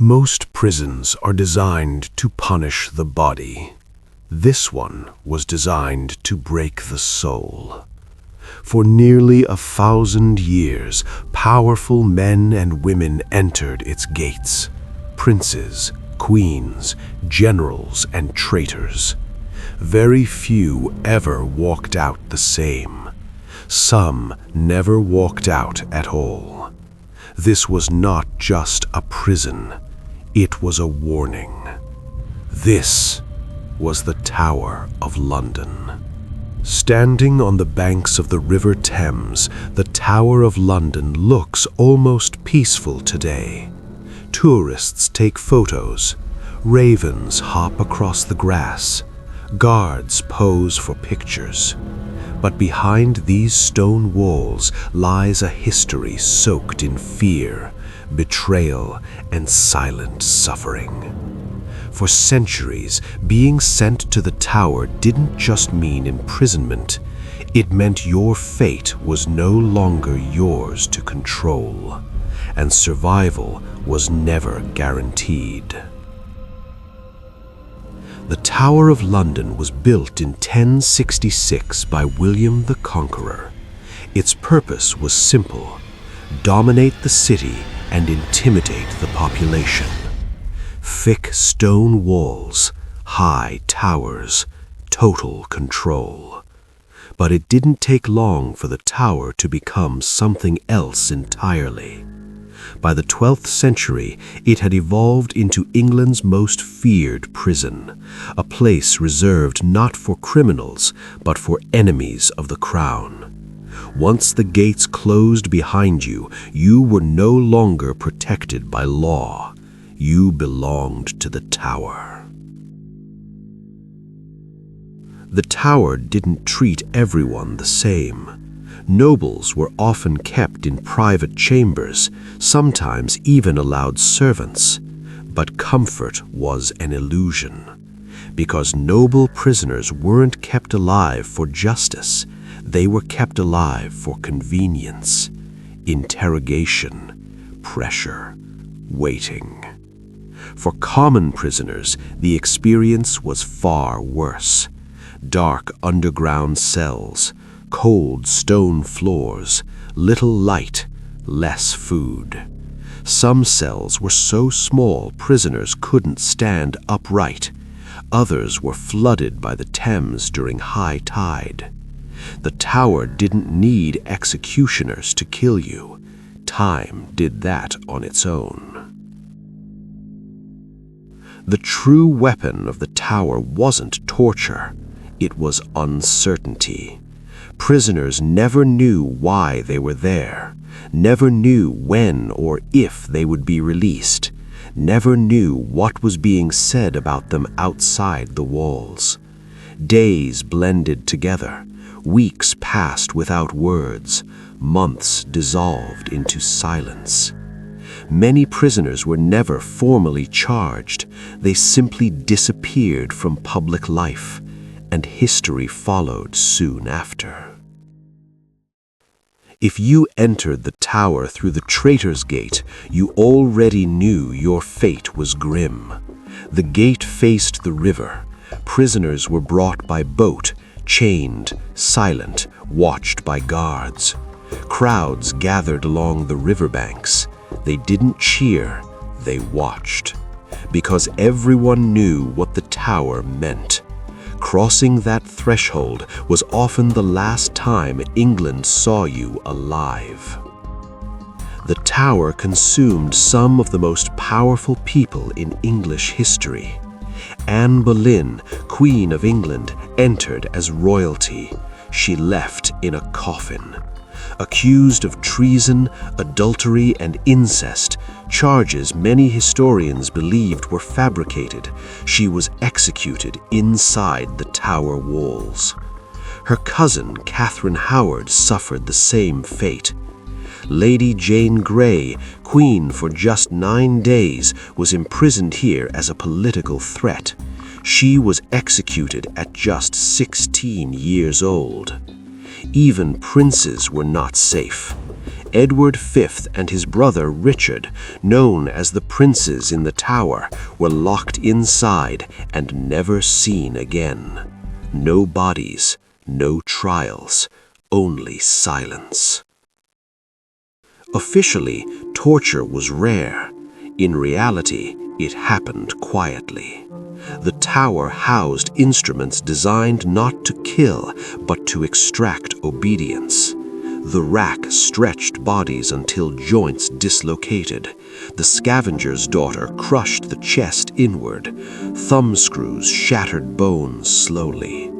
Most prisons are designed to punish the body. This one was designed to break the soul. For nearly 1,000 years, powerful men and women entered its gates. Princes, queens, generals, and traitors. Very few ever walked out the same. Some never walked out at all. This was not just a prison. It was a warning. This was the Tower of London. Standing on the banks of the River Thames, the Tower of London looks almost peaceful today. Tourists take photos. Ravens hop across the grass. Guards pose for pictures. But behind these stone walls lies a history soaked in fear, betrayal, and silent suffering. For centuries, being sent to the tower didn't just mean imprisonment. It meant your fate was no longer yours to control, and survival was never guaranteed. The Tower of London was built in 1066 by William the Conqueror. Its purpose was simple: dominate the city and intimidate the population. Thick stone walls, high towers, total control. But it didn't take long for the tower to become something else entirely. By the 12th century, it had evolved into England's most feared prison, a place reserved not for criminals, but for enemies of the crown. Once the gates closed behind you, you were no longer protected by law. You belonged to the tower. The tower didn't treat everyone the same. Nobles were often kept in private chambers, sometimes even allowed servants. But comfort was an illusion, because noble prisoners weren't kept alive for justice. They were kept alive for convenience, interrogation, pressure, waiting. For common prisoners, the experience was far worse. Dark underground cells, cold stone floors, little light, less food. Some cells were so small prisoners couldn't stand upright. Others were flooded by the Thames during high tide. The tower didn't need executioners to kill you. Time did that on its own. The true weapon of the tower wasn't torture. It was uncertainty. Prisoners never knew why they were there, never knew when or if they would be released, never knew what was being said about them outside the walls. Days blended together, weeks passed without words, months dissolved into silence. Many prisoners were never formally charged. They simply disappeared from public life, and history followed soon after. If you entered the tower through the Traitors' Gate, you already knew your fate was grim. The gate faced the river. Prisoners were brought by boat, chained, silent, watched by guards. Crowds gathered along the riverbanks. They didn't cheer, they watched. Because everyone knew what the tower meant. Crossing that threshold was often the last time England saw you alive. The tower consumed some of the most powerful people in English history. Anne Boleyn, Queen of England, entered as royalty. She left in a coffin. Accused of treason, adultery, and incest, charges many historians believed were fabricated, she was executed inside the tower walls. Her cousin, Catherine Howard, suffered the same fate. Lady Jane Grey, queen for just 9 days, was imprisoned here as a political threat. She was executed at just 16 years old. Even princes were not safe. Edward V and his brother Richard, known as the Princes in the Tower, were locked inside and never seen again. No bodies, no trials, only silence. Officially, torture was rare. In reality, it happened quietly. The tower housed instruments designed not to kill, but to extract obedience. The rack stretched bodies until joints dislocated. The scavenger's daughter crushed the chest inward. Thumb screws shattered bones slowly.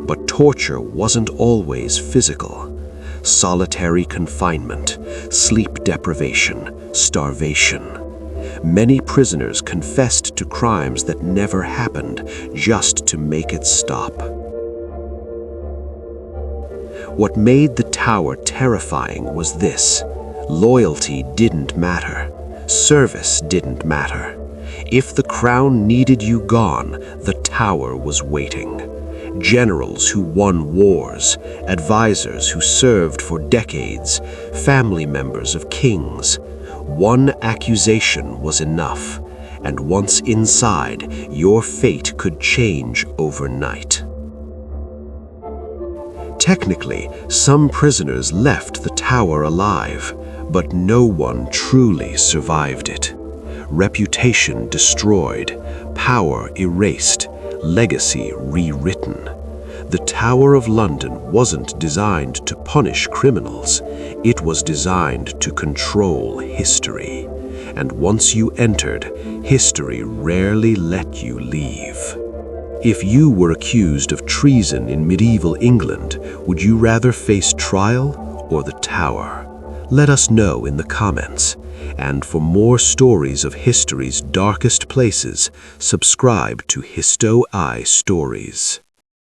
But torture wasn't always physical. Solitary confinement, sleep deprivation, starvation. Many prisoners confessed to crimes that never happened just to make it stop. What made the tower terrifying was this: loyalty didn't matter. Service didn't matter. If the crown needed you gone, the tower was waiting. Generals who won wars, advisors who served for decades, family members of kings. One accusation was enough, and once inside, your fate could change overnight. Technically, some prisoners left the tower alive, but no one truly survived it. Reputation destroyed, power erased, legacy rewritten. The Tower of London wasn't designed to punish criminals. It was designed to control history. And once you entered, history rarely let you leave. If you were accused of treason in medieval England, would you rather face trial or the tower? Let us know in the comments. And for more stories of history's darkest places, subscribe to Histo I Stories.